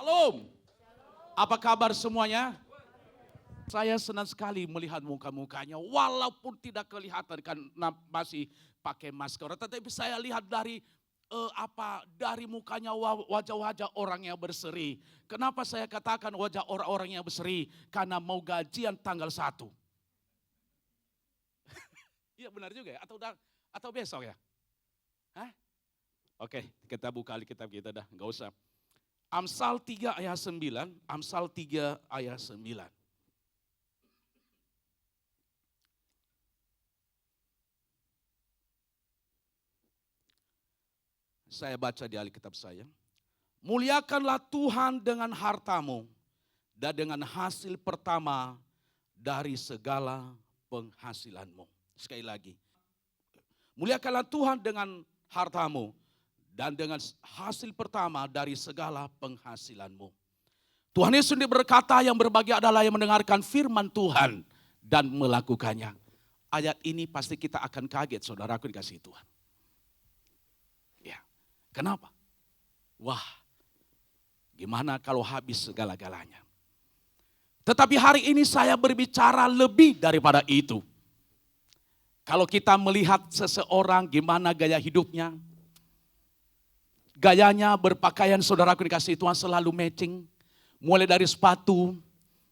Shalom. Apa kabar semuanya? Saya senang sekali melihat muka-mukanya walaupun tidak kelihatan karena masih pakai masker. Tetapi saya lihat dari dari mukanya wajah-wajah orang yang berseri. Kenapa saya katakan wajah orang-orang yang berseri? Karena mau gajian tanggal 1. Iya benar juga ya? Atau besok ya? Hah? Oke, kita buka Alkitab kita dah, enggak usah. Amsal 3 ayat 9, Amsal 3 ayat 9. Saya baca di Alkitab saya. Muliakanlah Tuhan dengan hartamu dan dengan hasil pertama dari segala penghasilanmu. Sekali lagi. Muliakanlah Tuhan dengan hartamu dan dengan hasil pertama dari segala penghasilanmu. Tuhan Yesus sendiri berkata yang berbahagia adalah yang mendengarkan firman Tuhan dan melakukannya. Ayat ini pasti kita akan kaget saudaraku dikasihi Tuhan. Ya, kenapa? Wah, gimana kalau habis segala-galanya? Tetapi hari ini saya berbicara lebih daripada itu. Kalau kita melihat seseorang gimana gaya hidupnya, gayanya berpakaian saudaraku dikasihi Tuhan selalu matching. Mulai dari sepatu,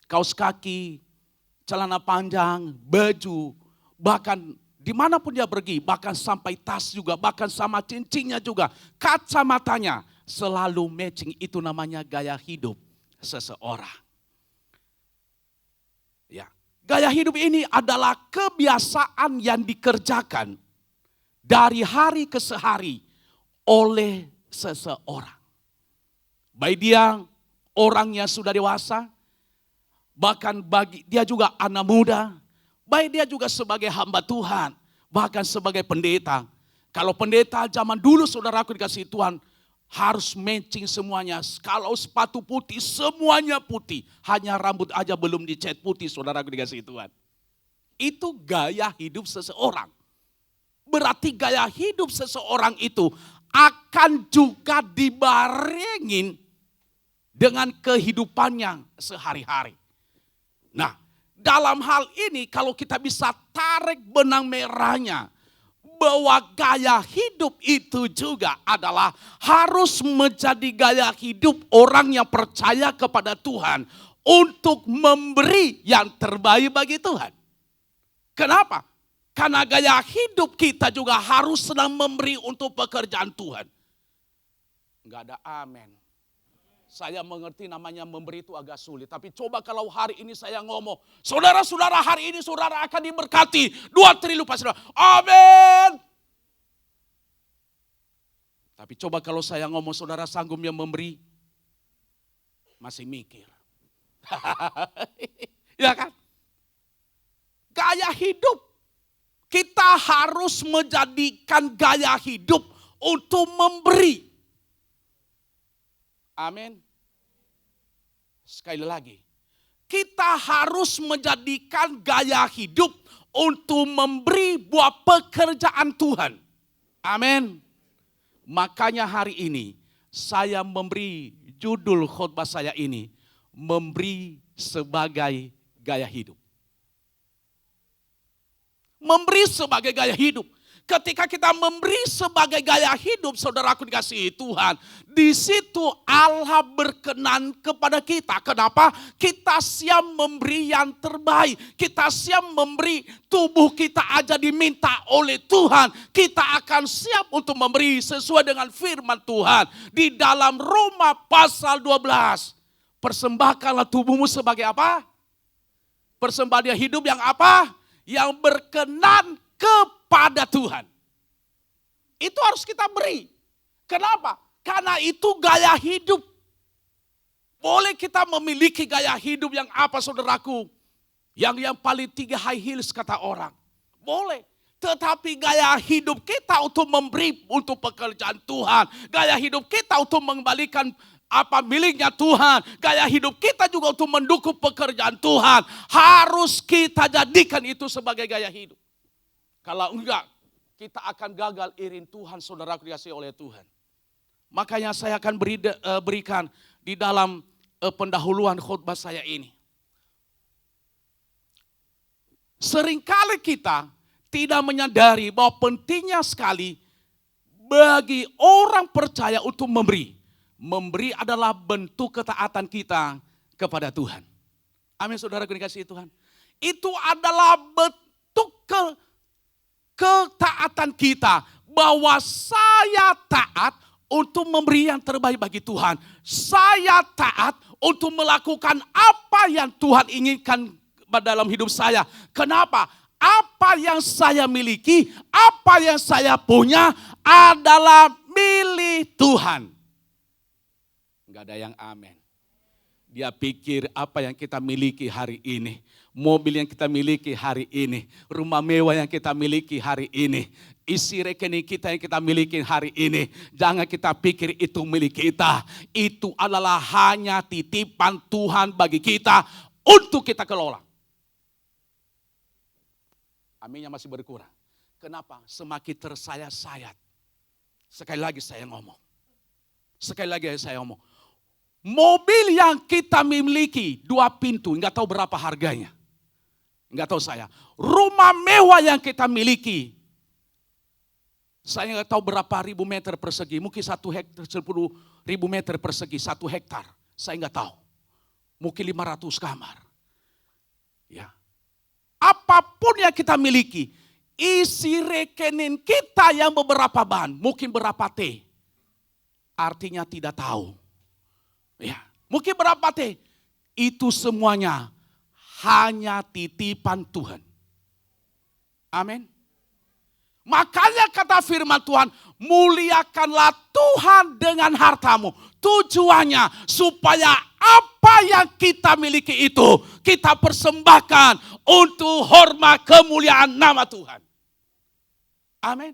kaos kaki, celana panjang, baju, bahkan dimanapun dia pergi, bahkan sampai tas juga, bahkan sama cincinnya juga, kacamatanya selalu matching. Itu namanya gaya hidup seseorang. Ya, gaya hidup ini adalah kebiasaan yang dikerjakan dari hari ke hari oleh seseorang. Baik dia orang yang sudah dewasa, bahkan bagi dia juga anak muda, baik dia juga sebagai hamba Tuhan, bahkan sebagai pendeta. Kalau pendeta zaman dulu saudaraku dikasihi Tuhan, harus matching semuanya. Kalau sepatu putih, semuanya putih. Hanya rambut aja belum dicat putih saudaraku dikasihi Tuhan. Itu gaya hidup seseorang. Berarti gaya hidup seseorang itu akan juga dibarengin dengan kehidupannya sehari-hari. Nah, dalam hal ini kalau kita bisa tarik benang merahnya, bahwa gaya hidup itu juga adalah harus menjadi gaya hidup orang yang percaya kepada Tuhan untuk memberi yang terbaik bagi Tuhan. Kenapa? Karena gaya hidup kita juga harus sedang memberi untuk pekerjaan Tuhan. Enggak ada amin. Saya mengerti namanya memberi itu agak sulit. Tapi coba kalau hari ini saya ngomong, saudara-saudara hari ini saudara akan diberkati 2 triliun pas saudara. Amin. Tapi coba kalau saya ngomong saudara sanggup yang memberi, masih mikir. Ya kan? Gaya hidup. Kita harus menjadikan gaya hidup untuk memberi. Amin. Sekali lagi. Kita harus menjadikan gaya hidup untuk memberi buat pekerjaan Tuhan. Amin. Makanya hari ini saya memberi judul khotbah saya ini. Memberi sebagai gaya hidup. Memberi sebagai gaya hidup. Ketika kita memberi sebagai gaya hidup, saudaraku dikasihi Tuhan, di situ Allah berkenan kepada kita. Kenapa? Kita siap memberi yang terbaik. Kita siap memberi, tubuh kita aja diminta oleh Tuhan. Kita akan siap untuk memberi sesuai dengan firman Tuhan. Di dalam Roma pasal 12. Persembahkanlah tubuhmu sebagai apa? Persembahan hidup yang apa? Yang berkenan kepada Tuhan. Itu harus kita beri. Kenapa? Karena itu gaya hidup. Boleh kita memiliki gaya hidup yang apa saudaraku? Yang paling 3 high heels kata orang. Boleh. Tetapi gaya hidup kita untuk memberi untuk pekerjaan Tuhan. Gaya hidup kita untuk mengembalikan apa miliknya Tuhan. Gaya hidup kita juga untuk mendukung pekerjaan Tuhan. Harus kita jadikan itu sebagai gaya hidup. Kalau enggak, kita akan gagal iring Tuhan saudaraku dikasihi oleh Tuhan. Makanya saya akan berikan di dalam pendahuluan khotbah saya ini. Seringkali kita tidak menyadari bahwa pentingnya sekali bagi orang percaya untuk memberi. Memberi adalah bentuk ketaatan kita kepada Tuhan. Amin, saudara dikasihi Tuhan. Itu adalah bentuk ketaatan kita. Bahwa saya taat untuk memberi yang terbaik bagi Tuhan. Saya taat untuk melakukan apa yang Tuhan inginkan dalam hidup saya. Kenapa? Apa yang saya miliki, apa yang saya punya adalah milik Tuhan. Enggak ada yang amin. Dia pikir apa yang kita miliki hari ini, mobil yang kita miliki hari ini, rumah mewah yang kita miliki hari ini, isi rekening kita yang kita miliki hari ini, jangan kita pikir itu milik kita. Itu adalah hanya titipan Tuhan bagi kita untuk kita kelola. Aminnya masih berkurang. Kenapa? Semakin tersayat-sayat. Sekali lagi saya ngomong. Mobil yang kita miliki 2 pintu, enggak tahu berapa harganya. Enggak tahu saya. Rumah mewah yang kita miliki, saya enggak tahu berapa ribu meter persegi. Mungkin 1 hektar, 10 ribu meter persegi, 1 hektar. Saya enggak tahu. Mungkin 500 kamar. Ya. Apapun yang kita miliki, isi rekening kita yang beberapa ban, mungkin berapa T. Artinya tidak tahu. Ya, mungkin berapa T. Itu semuanya hanya titipan Tuhan. Amin. Makanya kata firman Tuhan, muliakanlah Tuhan dengan hartamu. Tujuannya supaya apa yang kita miliki itu kita persembahkan untuk hormat kemuliaan nama Tuhan. Amin.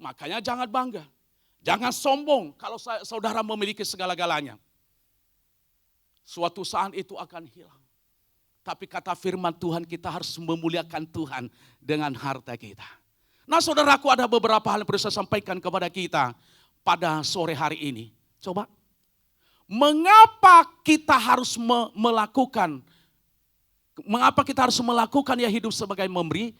Makanya jangan bangga. Jangan sombong kalau saudara memiliki segala-galanya. Suatu saat itu akan hilang. Tapi kata firman Tuhan, kita harus memuliakan Tuhan dengan harta kita. Nah, saudaraku, ada beberapa hal yang perlu saya sampaikan kepada kita pada sore hari ini. Coba. Mengapa kita harus melakukan ya hidup sebagai memberi?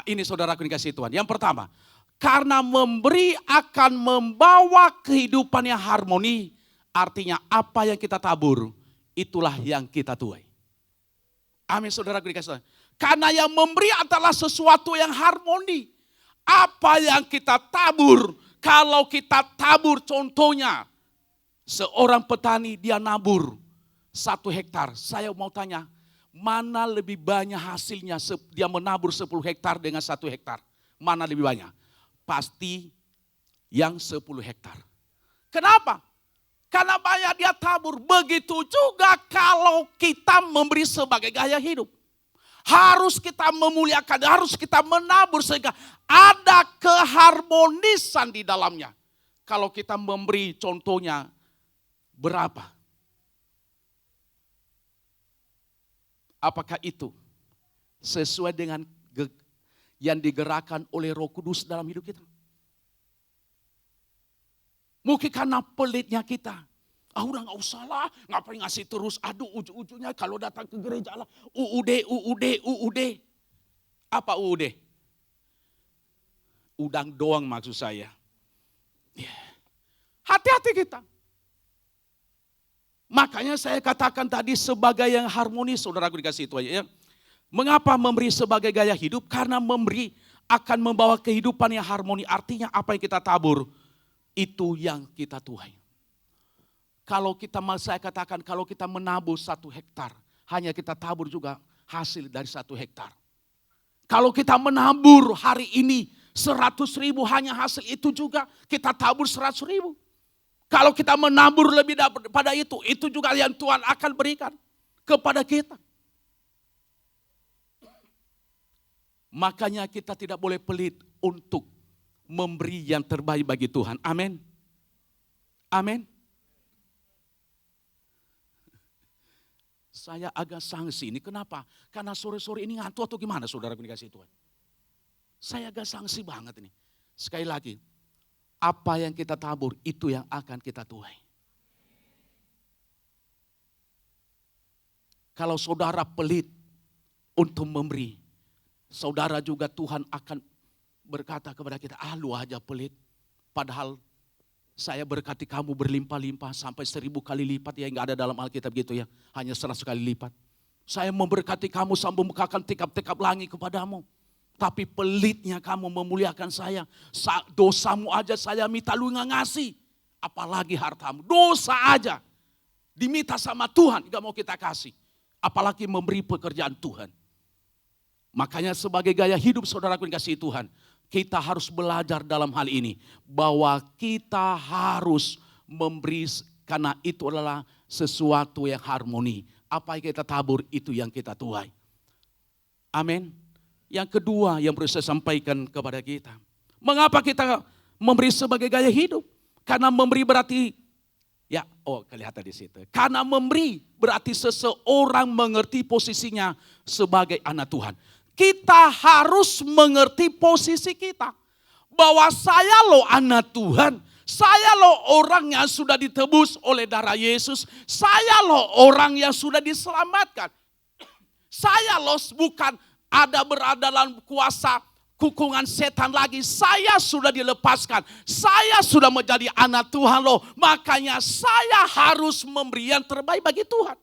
Ini saudaraku dikasihi Tuhan. Yang pertama, karena memberi akan membawa kehidupan yang harmoni. Artinya apa yang kita tabur, itulah yang kita tuai. Amin, saudara dikasih. Karena yang memberi adalah sesuatu yang harmoni. Apa yang kita tabur, kalau kita tabur contohnya, seorang petani dia nabur 1 hektar. Saya mau tanya, mana lebih banyak hasilnya dia menabur 10 hektar dengan 1 hektar? Mana lebih banyak? Pasti yang 10 hektar. Kenapa? Karena banyak dia tabur. Begitu juga kalau kita memberi sebagai gaya hidup. Harus kita memuliakan, harus kita menabur sehingga ada keharmonisan di dalamnya. Kalau kita memberi contohnya berapa? Apakah itu sesuai dengan yang digerakkan oleh Roh Kudus dalam hidup kita? Mungkin karena pelitnya kita. Udah gak usah lah, ngapain ngasih terus. Aduh, ujung-ujungnya kalau datang ke gereja lah, UUD. Apa UUD? Udang doang maksud saya. Hati-hati kita. Makanya saya katakan tadi sebagai yang harmonis, saudaraku dikasih itu aja ya. Mengapa memberi sebagai gaya hidup? Karena memberi akan membawa kehidupan yang harmoni. Artinya apa yang kita tabur, itu yang kita tuai. Saya katakan kalau kita menabur 1 hektar, hanya kita tabur juga hasil dari 1 hektar. Kalau kita menabur hari ini 100.000 hanya hasil itu juga kita tabur 100.000. Kalau kita menabur lebih daripada itu juga yang Tuhan akan berikan kepada kita. Makanya kita tidak boleh pelit untuk memberi yang terbaik bagi Tuhan. Amin. Amin. Saya agak sangsi ini. Kenapa? Karena sore-sore ini ngantuk atau gimana saudara dikasih Tuhan? Saya agak sangsi banget ini. Sekali lagi, apa yang kita tabur itu yang akan kita tuai. Kalau saudara pelit untuk memberi, saudara juga Tuhan akan berkata kepada kita, lu aja pelit. Padahal saya berkati kamu berlimpah-limpah sampai 1000 kali lipat. Ya enggak ada dalam Alkitab gitu ya, hanya 100 kali lipat. Saya memberkati kamu sampai membukakan tikap-tikap langit kepadamu. Tapi pelitnya kamu memuliakan saya. Dosamu aja saya minta lu nggak ngasih. Apalagi hartamu, dosa aja. Diminta sama Tuhan, gak mau kita kasih. Apalagi memberi pekerjaan Tuhan. Makanya sebagai gaya hidup saudaraku yang kasih Tuhan, kita harus belajar dalam hal ini. Bahwa kita harus memberi, karena itu adalah sesuatu yang harmoni. Apa yang kita tabur, itu yang kita tuai. Amin. Yang kedua yang perlu saya sampaikan kepada kita. Mengapa kita memberi sebagai gaya hidup? Karena memberi berarti, kelihatan di situ. Karena memberi berarti seseorang mengerti posisinya sebagai anak Tuhan. Kita harus mengerti posisi kita. Bahwa saya loh anak Tuhan. Saya loh orang yang sudah ditebus oleh darah Yesus. Saya loh orang yang sudah diselamatkan. Saya loh bukan berada dalam kuasa kukungan setan lagi. Saya sudah dilepaskan. Saya sudah menjadi anak Tuhan loh. Makanya saya harus memberi yang terbaik bagi Tuhan.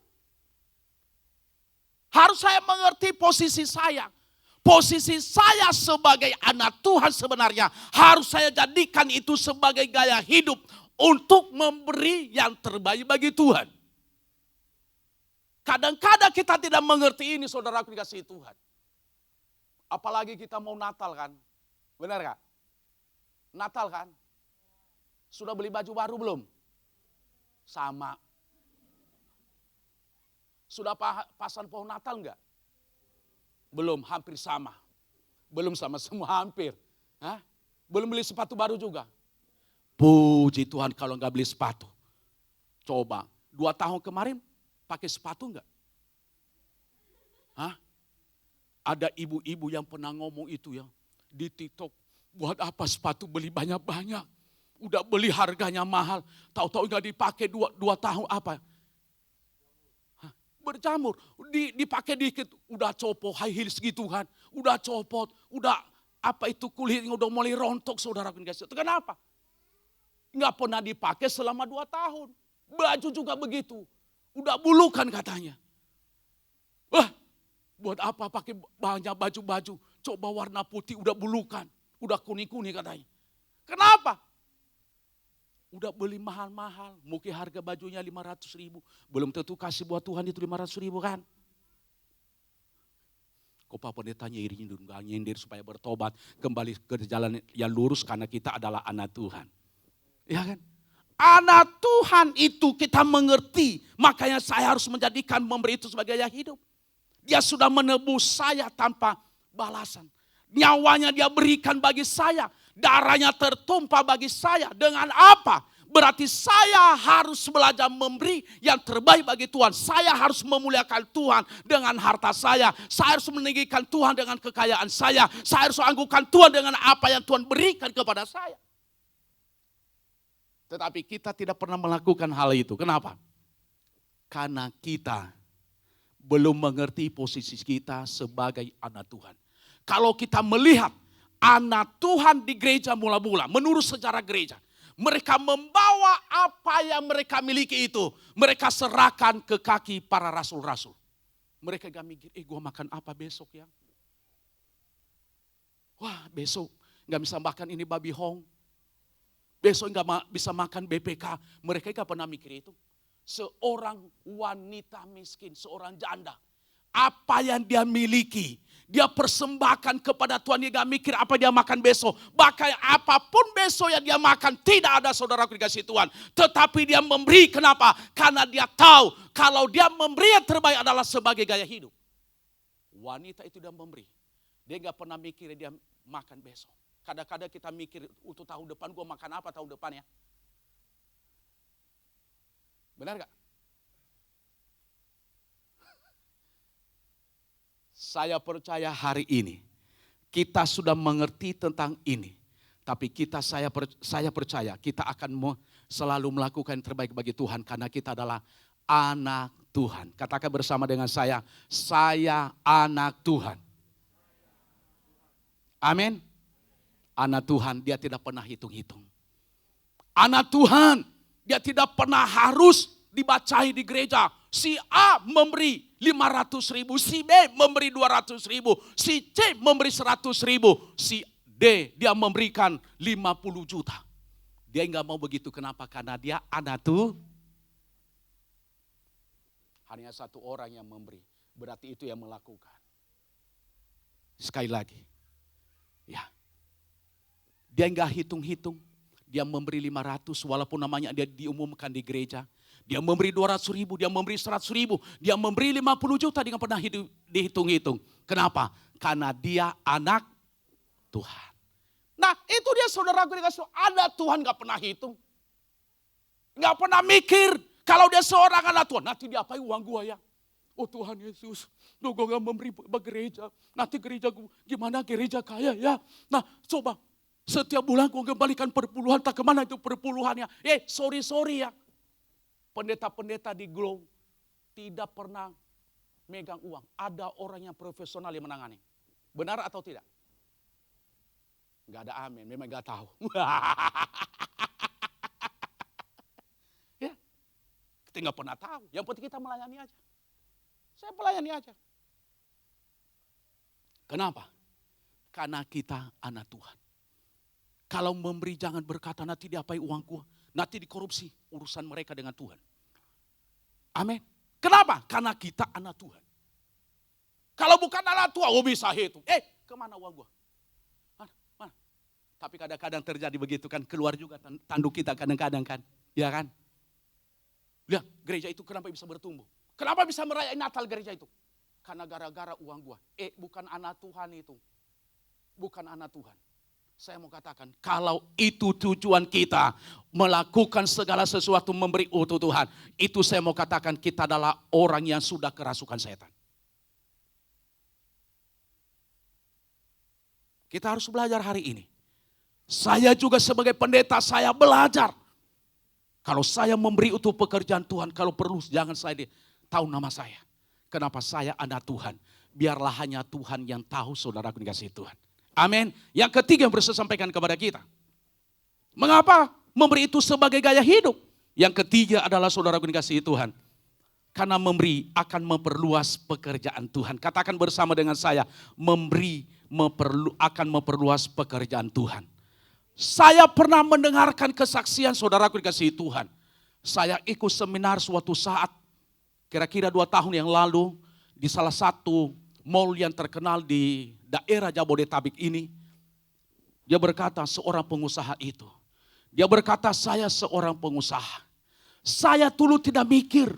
Harus saya mengerti posisi saya. Posisi saya sebagai anak Tuhan sebenarnya harus saya jadikan itu sebagai gaya hidup untuk memberi yang terbaik bagi Tuhan. Kadang-kadang kita tidak mengerti ini, saudaraku dikasihi Tuhan. Apalagi kita mau Natal kan, benar gak? Natal kan? Sudah beli baju baru belum? Sama. Sudah pasang pohon Natal enggak? Belum, hampir sama. Belum sama semua, hampir. Hah? Belum beli sepatu baru juga? Puji Tuhan kalau enggak beli sepatu. Coba, 2 tahun kemarin pakai sepatu enggak? Hah? Ada ibu-ibu yang pernah ngomong itu ya, di TikTok, buat apa sepatu beli banyak-banyak? Udah beli harganya mahal, tahu-tahu enggak dipakai 2 tahun apa? Berjamur, dipakai dikit, udah copot, high heels gitu kan, udah copot, udah apa itu kulitnya udah mulai rontok saudara-saudara. Itu kenapa? Enggak pernah dipakai selama 2 tahun. Baju juga begitu, udah bulukan katanya. Wah, buat apa pakai banyak baju-baju, coba warna putih udah bulukan, udah kuning-kuning katanya. Kenapa? Udah beli mahal-mahal, mungkin harga bajunya 500.000. Belum tentu kasih buat Tuhan itu 500.000 kan. Kok Pak Pendetanya nyindir supaya bertobat, kembali ke jalan yang lurus karena kita adalah anak Tuhan. Ya kan? Anak Tuhan itu kita mengerti, makanya saya harus menjadikan memberi itu sebagai gaya hidup. Dia sudah menebus saya tanpa balasan. Nyawanya dia berikan bagi saya. Darahnya tertumpah bagi saya. Dengan apa? Berarti saya harus belajar memberi yang terbaik bagi Tuhan. Saya harus memuliakan Tuhan dengan harta saya. Saya harus meninggikan Tuhan dengan kekayaan saya. Saya harus anggukan Tuhan dengan apa yang Tuhan berikan kepada saya. Tetapi kita tidak pernah melakukan hal itu. Kenapa? Karena kita belum mengerti posisi kita sebagai anak Tuhan. Kalau kita melihat anak Tuhan di gereja mula-mula, menurut sejarah gereja, mereka membawa apa yang mereka miliki itu, mereka serahkan ke kaki para rasul-rasul. Mereka gak mikir, gue makan apa besok ya? Wah, besok gak bisa makan ini babi hong. Besok gak bisa makan BPK. Mereka gak pernah mikir itu. Seorang wanita miskin, seorang janda, apa yang dia miliki, dia persembahkan kepada Tuhan. Dia gak mikir apa dia makan besok. Bahkan apapun besok yang dia makan, tidak ada saudaraku dikasih Tuhan. Tetapi dia memberi, kenapa? Karena dia tahu kalau dia memberi yang terbaik adalah sebagai gaya hidup. Wanita itu dia memberi. Dia gak pernah mikir dia makan besok. Kadang-kadang kita mikir untuk tahun depan, gue makan apa tahun depan ya? Benar gak? Saya percaya hari ini kita sudah mengerti tentang ini. Tapi saya percaya kita akan selalu melakukan yang terbaik bagi Tuhan. Karena kita adalah anak Tuhan. Katakan bersama dengan saya anak Tuhan. Amin. Anak Tuhan, dia tidak pernah hitung-hitung. Anak Tuhan, dia tidak pernah harus dibacai di gereja. Si A memberi 500.000, si B memberi 200.000, si C memberi 100.000, si D dia memberikan 50 juta. Dia enggak mau begitu, kenapa? Karena dia anak Tuhan. Hanya satu orang yang memberi, berarti itu yang melakukan. Sekali lagi, ya, dia enggak hitung-hitung. Dia memberi 500 walaupun namanya dia diumumkan di gereja. Dia memberi 200.000, dia memberi 100.000, dia memberi 50 juta, dia enggak pernah dihitung-hitung. Kenapa? Karena dia anak Tuhan. Nah itu dia saudaraku dikasih, ada Tuhan enggak pernah hitung. Enggak pernah mikir kalau dia seorang anak Tuhan, nanti diapain uang gua ya? Oh Tuhan Yesus, gue gak memberi gereja, nanti gereja gimana, gereja kaya ya. Nah coba, setiap bulan gue kembalikan perpuluhan, tak kemana itu perpuluhannya. Sorry ya. Pendeta-pendeta di Glow tidak pernah megang uang. Ada orang yang profesional yang menangani. Benar atau tidak? Gak ada amin, memang gak tahu. Ya, kita gak pernah tahu. Yang penting kita melayani aja. Saya melayani aja. Kenapa? Karena kita anak Tuhan. Kalau memberi jangan berkata nanti diapain uangku, nanti dikorupsi urusan mereka dengan Tuhan. Amin. Kenapa? Karena kita anak Tuhan. Kalau bukan anak Tuhan, bisa hitung. Kemana uang gua? Mana? Tapi kadang-kadang terjadi begitu kan, keluar juga tanduk kita kadang-kadang kan. Ya kan? Lihat gereja itu kenapa bisa bertumbuh? Kenapa bisa merayakan Natal gereja itu? Karena gara-gara uang gua. Bukan anak Tuhan itu. Bukan anak Tuhan. Saya mau katakan, kalau itu tujuan kita melakukan segala sesuatu memberi untuk Tuhan, itu saya mau katakan kita adalah orang yang sudah kerasukan setan. Kita harus belajar hari ini. Saya juga sebagai pendeta, saya belajar. Kalau saya memberi untuk pekerjaan Tuhan, kalau perlu jangan saya tahu nama saya. Kenapa saya anak Tuhan? Biarlah hanya Tuhan yang tahu, saudaraku dikasih Tuhan. Amin. Yang ketiga yang saya sampaikan kepada kita. Mengapa memberi itu sebagai gaya hidup? Yang ketiga adalah saudaraku dikasihi Tuhan. Karena memberi akan memperluas pekerjaan Tuhan. Katakan bersama dengan saya, memberi akan memperluas pekerjaan Tuhan. Saya pernah mendengarkan kesaksian saudaraku dikasihi Tuhan. Saya ikut seminar suatu saat, kira-kira 2 tahun yang lalu, di salah satu mall yang terkenal di daerah Jabodetabek ini. Dia berkata seorang pengusaha itu. Dia berkata saya seorang pengusaha. Saya dulu tidak mikir.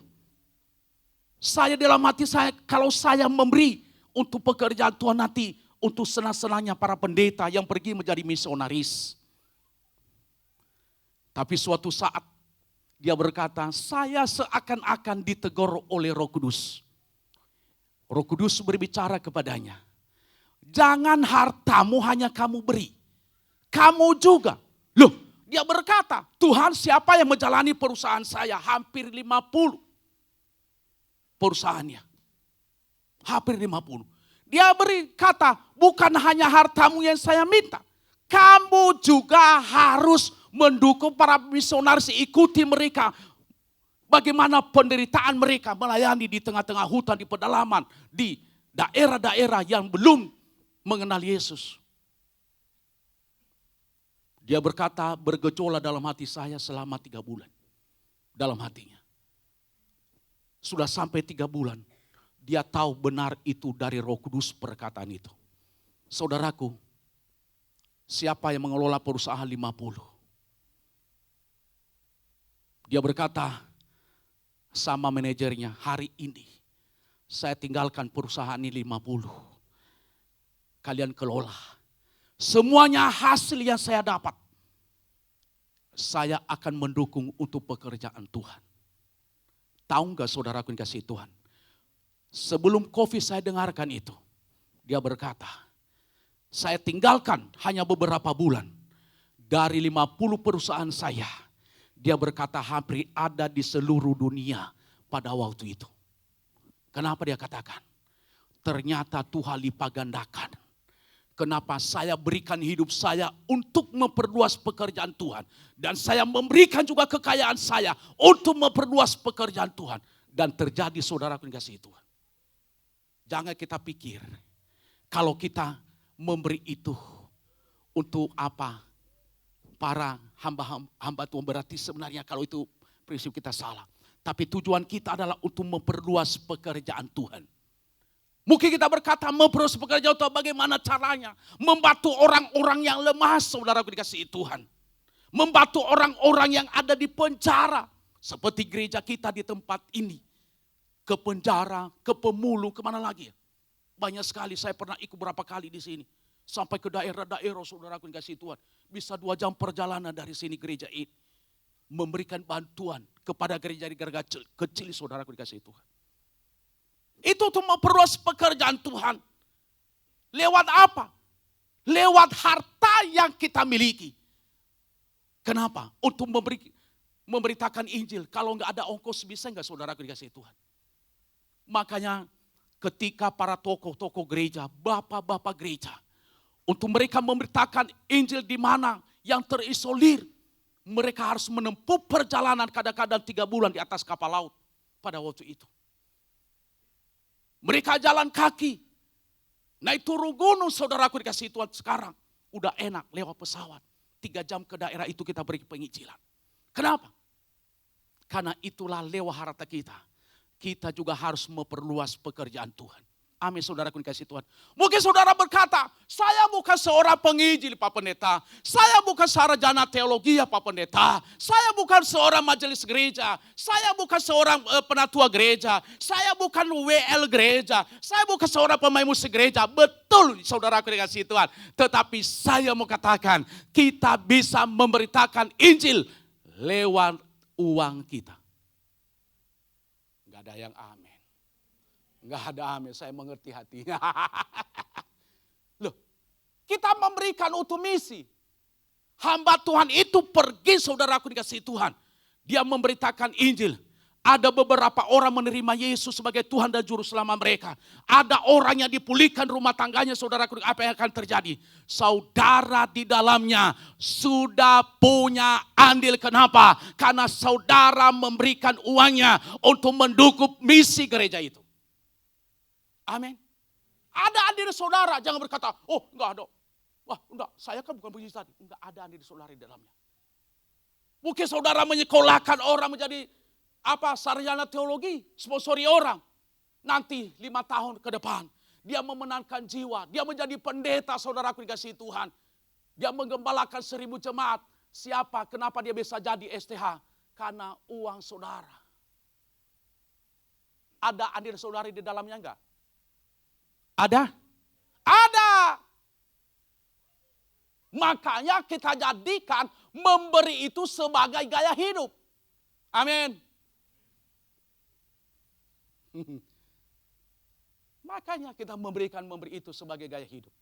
Saya dalam hati saya kalau saya memberi untuk pekerjaan Tuhan nanti. Untuk senang-senangnya para pendeta yang pergi menjadi misionaris. Tapi suatu saat dia berkata saya seakan-akan ditegur oleh Roh Kudus. Roh Kudus berbicara kepadanya. Jangan hartamu hanya kamu beri. Kamu juga. Loh, dia berkata, Tuhan siapa yang menjalani perusahaan saya? Hampir 50 perusahaannya. Hampir 50. Dia beri kata, bukan hanya hartamu yang saya minta. Kamu juga harus mendukung para misionaris, ikuti mereka. Bagaimana penderitaan mereka melayani di tengah-tengah hutan, di pedalaman, di daerah-daerah yang belum mengenal Yesus. Dia berkata bergejolak dalam hati saya selama 3 bulan. Dalam hatinya. Sudah sampai 3 bulan. Dia tahu benar itu dari Roh Kudus perkataan itu. Saudaraku, siapa yang mengelola perusahaan 50? Dia berkata sama manajernya, hari ini saya tinggalkan perusahaan ini 50. Kalian kelola. Semuanya hasil yang saya dapat, saya akan mendukung untuk pekerjaan Tuhan. Tahu enggak saudaraku yang kasih Tuhan? Sebelum COVID saya dengarkan itu. Dia berkata, saya tinggalkan hanya beberapa bulan. Dari 50 perusahaan saya. Dia berkata hampir ada di seluruh dunia pada waktu itu. Kenapa dia katakan? Ternyata Tuhan lipat gandakan. Kenapa saya berikan hidup saya untuk memperluas pekerjaan Tuhan. Dan saya memberikan juga kekayaan saya untuk memperluas pekerjaan Tuhan. Dan terjadi saudaraku yang dikasihi Tuhan. Jangan kita pikir kalau kita memberi itu untuk apa? Para hamba Tuhan, berarti sebenarnya kalau itu prinsip kita salah. Tapi tujuan kita adalah untuk memperluas pekerjaan Tuhan. Mungkin kita berkata memperluas pekerjaan Tuhan, bagaimana caranya? Membantu orang-orang yang lemah, saudaraku dikasihi Tuhan. Membantu orang-orang yang ada di penjara. Seperti gereja kita di tempat ini. Ke penjara, ke pemulung, kemana lagi? Banyak sekali, saya pernah ikut berapa kali di sini. Sampai ke daerah-daerah, saudaraku dikasihi Tuhan. Bisa 2 jam perjalanan dari sini gereja ini. Memberikan bantuan kepada gereja-gereja kecil, saudaraku dikasihi Tuhan. Itu untuk memperluas pekerjaan Tuhan. Lewat apa? Lewat harta yang kita miliki. Kenapa? Untuk memberitakan Injil. Kalau nggak ada ongkos, bisa nggak saudaraku dikasihi Tuhan? Makanya ketika para tokoh-tokoh gereja, bapak-bapak gereja, untuk mereka memberitakan Injil di mana yang terisolir, mereka harus menempuh perjalanan kadang-kadang 3 bulan di atas kapal laut pada waktu itu. Mereka jalan kaki, naik turun gunung, saudaraku dikasihi Tuhan. Sekarang udah enak lewat pesawat. 3 jam ke daerah itu kita beri penginjilan. Kenapa? Karena itulah lewat harta kita. Kita juga harus memperluas pekerjaan Tuhan. Amin, saudaraku dikasihi Tuhan. Mungkin saudara berkata, saya bukan seorang penginjil Pak Pendeta. Saya bukan sarjana teologi ya Pak Pendeta. Saya bukan seorang majelis gereja. Saya bukan seorang penatua gereja. Saya bukan WL gereja. Saya bukan seorang pemain musik gereja. Betul saudaraku dikasihi Tuhan. Tetapi saya mau katakan, kita bisa memberitakan Injil lewat uang kita. Gak ada yang amin. Enggak ada amin, saya mengerti hatinya. Loh, kita memberikan untuk misi. Hamba Tuhan itu pergi, saudaraku dikasihi Tuhan. Dia memberitakan Injil. Ada beberapa orang menerima Yesus sebagai Tuhan dan Juru Selamat mereka. Ada orang yang dipulihkan rumah tangganya, saudaraku, apa yang akan terjadi? Saudara di dalamnya sudah punya andil. Kenapa? Karena saudara memberikan uangnya untuk mendukung misi gereja itu. Amin. Ada andil saudara, jangan berkata, oh enggak ada. Wah enggak, saya kan bukan puji tadi. Enggak ada andil saudara di dalamnya. Mungkin saudara menyekolahkan orang menjadi sarjana teologi, sponsori orang. Nanti 5 tahun ke depan, dia memenangkan jiwa. Dia menjadi pendeta, saudaraku dikasihi Tuhan. Dia menggembalakan 1000 jemaat. Siapa, kenapa dia bisa jadi STH? Karena uang saudara. Ada andil saudari di dalamnya enggak? Ada? Ada. Makanya kita jadikan memberi itu sebagai gaya hidup. Amin. Makanya kita memberi itu sebagai gaya hidup.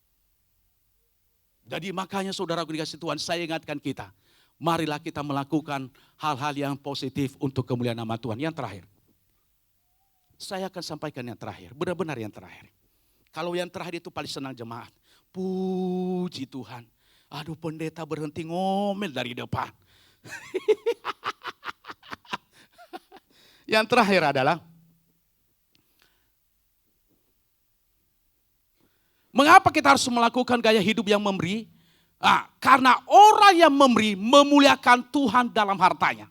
Jadi makanya saudaraku dikasihi Tuhan, saya ingatkan kita. Marilah kita melakukan hal-hal yang positif untuk kemuliaan nama Tuhan. Yang terakhir. Saya akan sampaikan yang terakhir. Benar-benar yang terakhir. Kalau yang terakhir itu paling senang jemaat. Puji Tuhan. Aduh, pendeta berhenti ngomel dari depan. Yang terakhir adalah, mengapa kita harus melakukan gaya hidup yang memberi? Karena orang yang memberi memuliakan Tuhan dalam hartanya.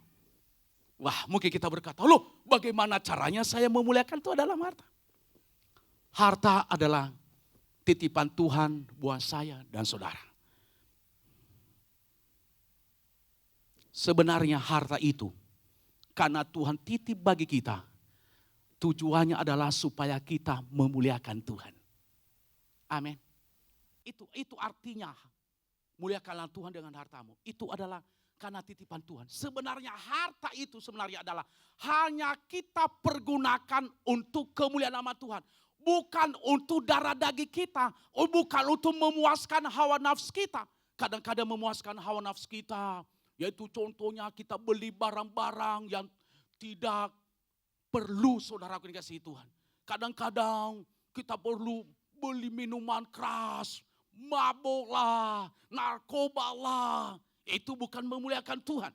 Wah, mungkin kita berkata, loh bagaimana caranya saya memuliakan Tuhan dalam harta? Harta adalah titipan Tuhan buat saya dan saudara. Sebenarnya harta itu, karena Tuhan titip bagi kita, tujuannya adalah supaya kita memuliakan Tuhan. Amin. Itu artinya, muliakanlah Tuhan dengan hartamu. Itu adalah karena titipan Tuhan. Sebenarnya harta itu sebenarnya adalah hanya kita pergunakan untuk kemuliaan nama Tuhan. Bukan untuk darah daging kita. Bukan untuk memuaskan hawa nafsu kita. Kadang-kadang memuaskan hawa nafsu kita. Yaitu contohnya kita beli barang-barang yang tidak perlu, saudaraku dikasihi Tuhan. Kadang-kadang kita perlu beli minuman keras, mabuk lah, narkoba lah. Itu bukan memuliakan Tuhan.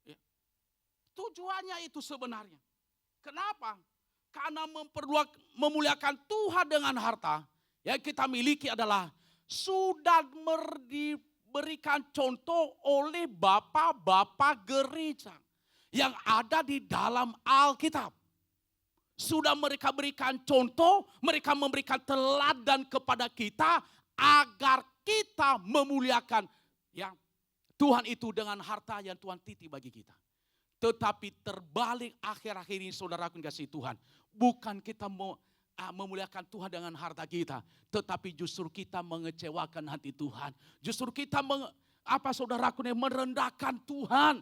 Ya. Tujuannya itu sebenarnya. Kenapa? Karena memuliakan Tuhan dengan harta yang kita miliki adalah sudah diberikan contoh oleh bapak-bapak gereja yang ada di dalam Alkitab. Sudah mereka berikan contoh, mereka memberikan teladan kepada kita agar kita memuliakan ya Tuhan itu dengan harta yang Tuhan titip bagi kita. Tetapi terbalik akhir-akhir ini saudaraku kasih Tuhan. Bukan kita memuliakan Tuhan dengan harta kita. Tetapi justru kita mengecewakan hati Tuhan. Justru kita saudaraku merendahkan Tuhan.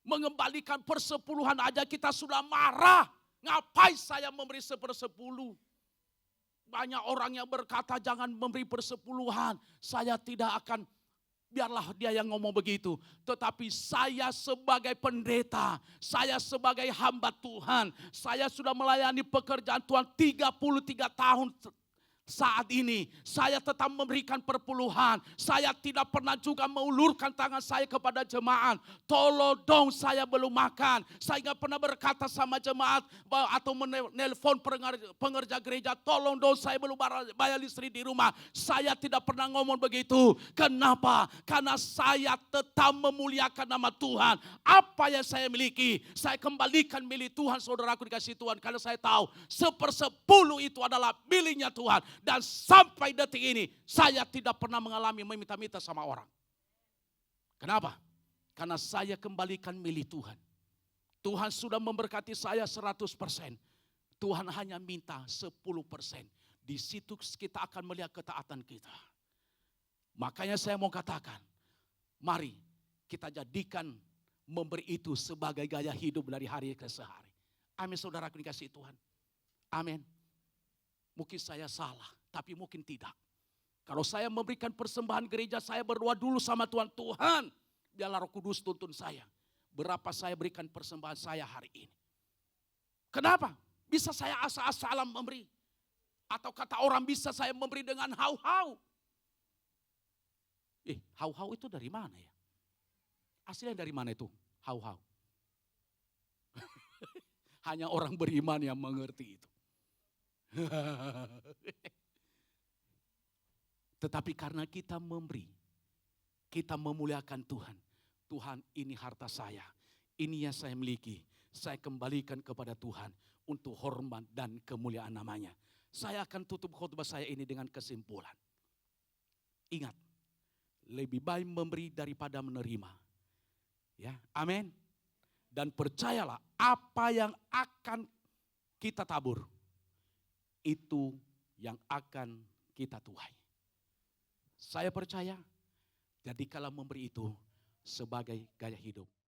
Mengembalikan persepuluhan aja kita sudah marah. Ngapain saya memberi 1/10? Banyak orang yang berkata jangan memberi persepuluhan. Saya tidak akan. Biarlah dia yang ngomong begitu. Tetapi saya sebagai pendeta, saya sebagai hamba Tuhan, saya sudah melayani pekerjaan Tuhan 33 tahun saat ini. Saya tetap memberikan perpuluhan. Saya tidak pernah juga mengulurkan tangan saya kepada jemaat. Tolong dong saya belum makan. Saya nggak pernah berkata sama jemaat atau menelpon pengerja gereja. Tolong dong saya belum bayar listrik di rumah. Saya tidak pernah ngomong begitu. Kenapa? Karena saya tetap memuliakan nama Tuhan. Apa yang saya miliki, saya kembalikan milik Tuhan, saudaraku dikasih Tuhan. Karena saya tahu 1/10 itu adalah miliknya Tuhan. Dan sampai detik ini saya tidak pernah mengalami meminta-minta sama orang. Kenapa? Karena saya kembalikan milik Tuhan. Tuhan sudah memberkati saya 100%. Tuhan hanya minta 10%. Di situ kita akan melihat ketaatan kita. Makanya saya mau katakan, mari kita jadikan memberi itu sebagai gaya hidup dari hari ke sehari. Amin, saudaraku dikasih Tuhan. Amin. Mungkin saya salah, tapi mungkin tidak. Kalau saya memberikan persembahan gereja, saya berdoa dulu sama Tuhan. Tuhan, biarlah Roh Kudus tuntun saya. Berapa saya berikan persembahan saya hari ini. Kenapa? Bisa saya asal-asalan memberi. Atau kata orang bisa saya memberi dengan hau-hau. Hau-hau itu dari mana ya? Aslinya dari mana itu hau-hau? Hanya orang beriman yang mengerti itu. Tetapi karena kita memberi, kita memuliakan Tuhan. Tuhan, ini harta saya, ini yang saya miliki. Saya kembalikan kepada Tuhan untuk hormat dan kemuliaan namanya. Saya akan tutup khotbah saya ini dengan kesimpulan. Ingat, lebih baik memberi daripada menerima. Ya, amin. Dan percayalah apa yang akan kita tabur, itu yang akan kita tuai. Saya percaya, jadi kalau memberi itu sebagai gaya hidup.